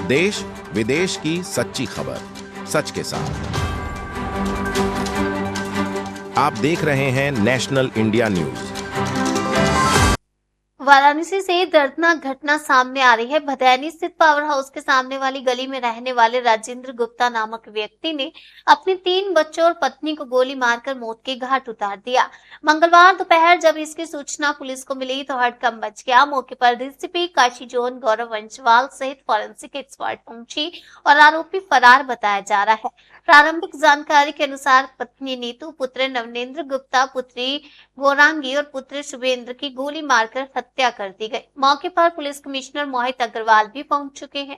देश विदेश की सच्ची खबर सच के साथ। आप देख रहे हैं नेशनल इंडिया न्यूज। वाराणसी से दर्दनाक घटना सामने आ रही है। भदैनी स्थित पावर हाउस के सामने वाली गली में रहने वाले राजेंद्र गुप्ता नामक व्यक्ति ने अपने 3 बच्चों और पत्नी को गोली मारकर मौत के घाट उतार दिया। मंगलवार दोपहर जब इसकी सूचना पुलिस को मिली तो हड़कंप मच गया। मौके पर डीसीपी काशी जोन गौरव वंशवाल सहित फॉरेंसिक एक्सपर्ट पहुंची और आरोपी फरार बताया जा रहा है। प्रारंभिक जानकारी के अनुसार पत्नी नीतू, पुत्र नवनेंद्र गुप्ता, पुत्री गौरांगी और पुत्र शुभेंद्र की गोली मारकर हत्या कर दी गई। मौके पर पुलिस कमिश्नर मोहित अग्रवाल भी पहुंच चुके हैं।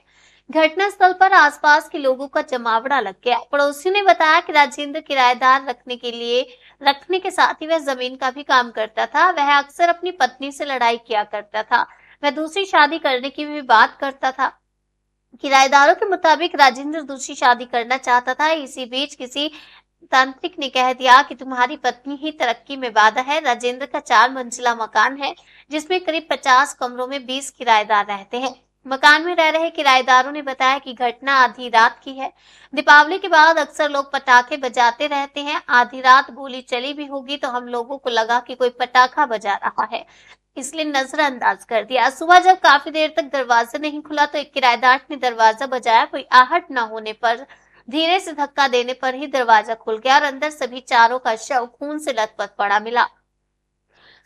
घटनास्थल पर आसपास के लोगों का जमावड़ा लग गया। पड़ोसियों ने बताया कि राजेंद्र किराएदार रखने के साथ ही वह जमीन का भी काम करता था। वह अक्सर अपनी पत्नी से लड़ाई किया करता था। वह दूसरी शादी करने की भी बात करता था। किराएदारों के मुताबिक राजेंद्र दूसरी शादी करना चाहता था। इसी बीच किसी तांत्रिक ने कह दिया कि तुम्हारी पत्नी ही तरक्की में बाधा है। राजेंद्र का 4 मंजिला मकान है जिसमें करीब 50 कमरों में 20 किराएदार रहते हैं। मकान में रह रहे किराएदारों ने बताया कि घटना आधी रात की है। दीपावली के बाद अक्सर लोग पटाखे बजाते रहते हैं। आधी रात गोली चली भी होगी तो हम लोगों को लगा कि कोई पटाखा बजा रहा है, इसलिए नजरअंदाज कर दिया। सुबह जब काफी देर तक दरवाजा नहीं खुला तो एक किराएदार ने दरवाजा बजाया। कोई आहट न होने पर धीरे से धक्का देने पर ही दरवाजा खुल गया और अंदर सभी चारों का शव खून से लथपथ पड़ा मिला।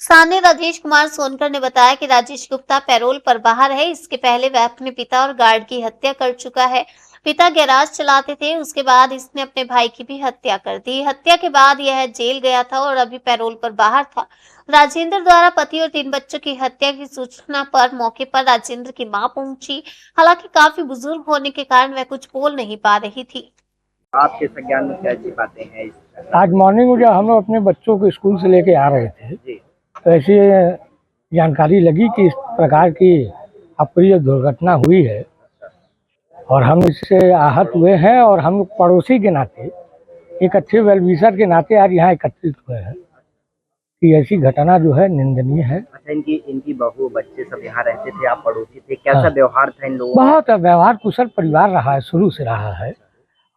सामने राजेश कुमार सोनकर ने बताया कि राजेश गुप्ता पैरोल पर बाहर है। इसके पहले वह अपने पिता और गार्ड की हत्या कर चुका है। पिता गैराज चलाते थे, उसके बाद इसने अपने भाई की भी हत्या कर दी। हत्या के बाद यह जेल गया था और अभी पैरोल पर बाहर था। राजेंद्र द्वारा पति और 3 बच्चों की हत्या की सूचना पर मौके पर राजेंद्र की मां पहुंची। हालांकि काफी बुजुर्ग होने के कारण वह कुछ बोल नहीं पा रही थी। आपके संज्ञान में क्या बातें हैं? आज मॉर्निंग में जब हम लोग अपने बच्चों को स्कूल से लेके आ रहे थे तो ऐसी जानकारी लगी कि इस प्रकार की अप्रिय दुर्घटना हुई है और हम इससे आहत हुए हैं और हम पड़ोसी के नाते, एक अच्छे वेलविशर के नाते आज यहाँ एकत्रित हुए हैं कि ऐसी घटना जो है निंदनीय है। अच्छा, इनकी बहू बच्चे सब यहाँ रहते थे, आप पड़ोसी थे, कैसा व्यवहार था इन लोगों? बहुत व्यवहार कुशल परिवार रहा है, शुरू से रहा है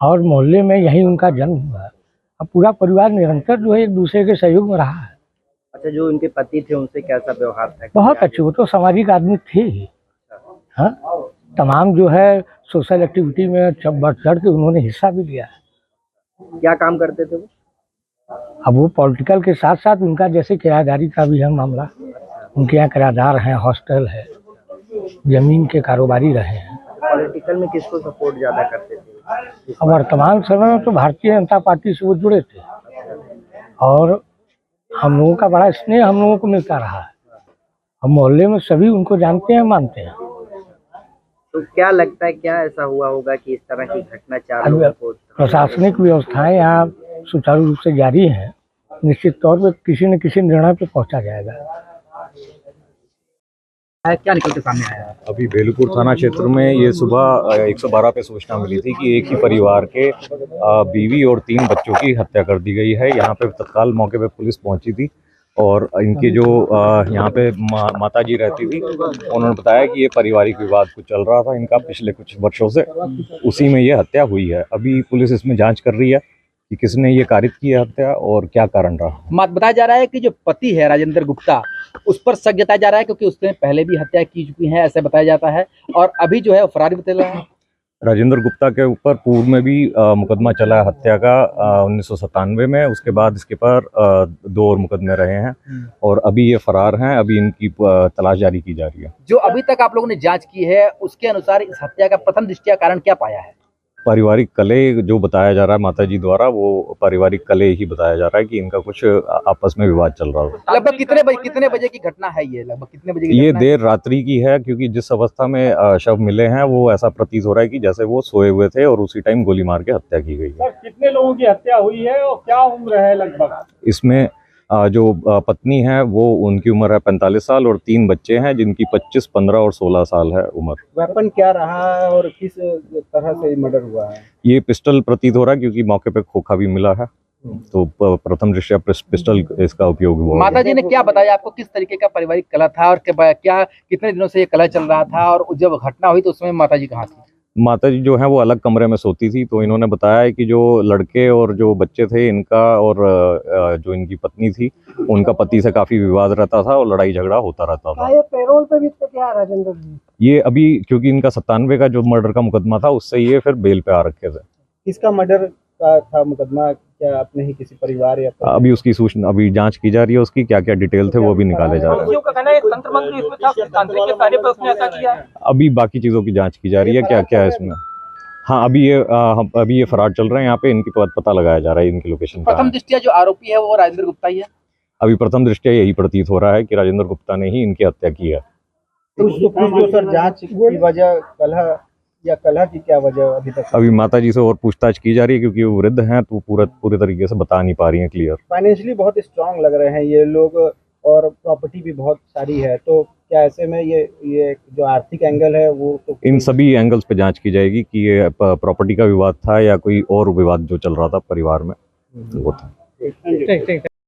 और मोहल्ले में यही उनका जन्म हुआ। अब पूरा परिवार निरंतर जो है एक दूसरे के सहयोग में रहा है। अच्छा, जो उनके पति थे उनसे कैसा व्यवहार था? बहुत अच्छे, वो तो सामाजिक आदमी थे ही। हाँ, तमाम जो है सोशल एक्टिविटी में बढ़ चढ़ के उन्होंने हिस्सा भी लिया है। क्या काम करते थे वो? अब वो पॉलिटिकल के साथ साथ उनका जैसे किराएदारी का भी है मामला। उनके यहाँ किराएदार हैं, हॉस्टल है, जमीन के कारोबारी रहे हैं। पॉलिटिकल में किसको सपोर्ट ज्यादा करते थे? अब वर्तमान समय में तो भारतीय जनता पार्टी से वो जुड़े थे और हम लोगों का बड़ा स्नेह हम लोगों को मिलता रहा है। हम मोहल्ले में सभी उनको जानते हैं, मानते हैं। तो क्या लगता है, क्या ऐसा हुआ होगा कि इस तरह की घटना चालू? प्रशासनिक व्यवस्थाएं यहाँ सुचारू रूप से जारी हैं। निश्चित तौर पे किसी न किसी निर्णय पे पहुंचा जाएगा। क्या निकल के सामने आया? अभी बेलूपुर थाना क्षेत्र में ये सुबह 112 पे सूचना मिली थी कि एक ही परिवार के बीवी और 3 बच्चों की हत्या कर दी गई है। यहाँ पे तत्काल मौके पे पुलिस पहुंची थी और इनकी जो यहाँ पे माता जी रहती थी, उन्होंने बताया कि ये पारिवारिक विवाद कुछ चल रहा था इनका पिछले कुछ वर्षों से, उसी में ये हत्या हुई है। अभी पुलिस इसमें जाँच कर रही है कि किसने ये कारित की हत्या और क्या कारण रहा। बताया जा रहा है कि जो पति है राजेंद्र गुप्ता, उस पर शक जताया जा रहा है क्योंकि उसने पहले भी हत्या की चुकी है, ऐसा बताया जाता है और अभी जो है वो फरारी बता रहा है। राजेंद्र गुप्ता के ऊपर पूर्व में भी मुकदमा चला है हत्या का 1997 में। उसके बाद इसके पर 2 और मुकदमे रहे हैं और अभी ये फरार हैं। अभी इनकी तलाश जारी की जा रही है। जो अभी तक आप लोगों ने जांच की है उसके अनुसार इस हत्या का प्रथम दृष्टया कारण क्या पाया है? पारिवारिक कलह जो बताया जा रहा है माता जी द्वारा, वो पारिवारिक कलह ही बताया जा रहा है कि इनका कुछ आपस में विवाद चल रहा है। लगभग कितने बजे की घटना है ये? लगभग कितने बजे की? ये देर रात्रि की है क्योंकि जिस अवस्था में शव मिले हैं वो ऐसा प्रतीत हो रहा है कि जैसे वो सोए हुए थे और उसी टाइम गोली मार के हत्या की गई है। कितने लोगों की हत्या हुई है और क्या उम्र है लगभग? इसमें जो पत्नी है वो उनकी उम्र है 45 साल और 3 बच्चे हैं जिनकी 25, 15 और 16 साल है उम्र। वेपन क्या रहा है और किस तरह से मर्डर हुआ है? ये पिस्टल प्रतीत हो रहा है क्योंकि मौके पे खोखा भी मिला है, तो प्रथम दृष्टया पिस्टल इसका उपयोग हुआ। माता जी ने क्या बताया आपको, किस तरीके का पारिवारिक कलह था और क्या कितने दिनों से ये कलह चल रहा था और जब घटना हुई तो उसमें माता जी कहाँ थी? माता जी जो है वो अलग कमरे में सोती थी, तो इन्होंने बताया है कि जो लड़के और जो बच्चे थे इनका और जो इनकी पत्नी थी उनका पति से काफी विवाद रहता था और लड़ाई झगड़ा होता रहता था। ये पैरोल पे भी तो क्या राजेंद्र जी? ये अभी क्योंकि इनका 97 का जो मर्डर का मुकदमा था उससे ये फिर बेल पे आ रखे थे। किसका मर्डर का था मुकदमा? क्या अपने ही किसी परिवार या अभी उसकी सूचना अभी जांच की जा रही है, उसकी क्या क्या डिटेल थे वो भी निकाले जा रहे हैं। का कहना है तंत्र मंत्र इसमें था, तांत्रिक के कार्य पर उसने ऐसा किया है। अभी बाकी चीजों की जांच की जा रही है क्या क्या है इसमें। हाँ, अभी ये फरार चल रहे हैं यहाँ पे, इनकी पता लगाया जा रहा है, इनकी लोकेशन कहाँ प्रथम है। दृष्टिया जो आरोपी है वो राजेंद्र गुप्ता ही है। अभी प्रथम दृष्टया यही प्रतीत हो रहा है कि राजेंद्र गुप्ता ने ही इनकी हत्या की है। कुछ जो सर जांच की वजह कलह की क्या वजह अभी तक? अभी माता जी से और पूछताछ की जा रही है क्योंकि वो वृद्ध हैं तो पूरे तरीके से बता नहीं पा रही हैं क्लियर। फाइनेंशियली बहुत स्ट्रांग लग रहे हैं ये लोग और प्रॉपर्टी भी बहुत सारी है, तो क्या ऐसे में ये जो आर्थिक एंगल है वो तो इन सभी एंगल्स पे जांच की जाएगी कि ये प्रॉपर्टी का विवाद था या कोई और विवाद जो चल रहा था परिवार में वो था। ठीक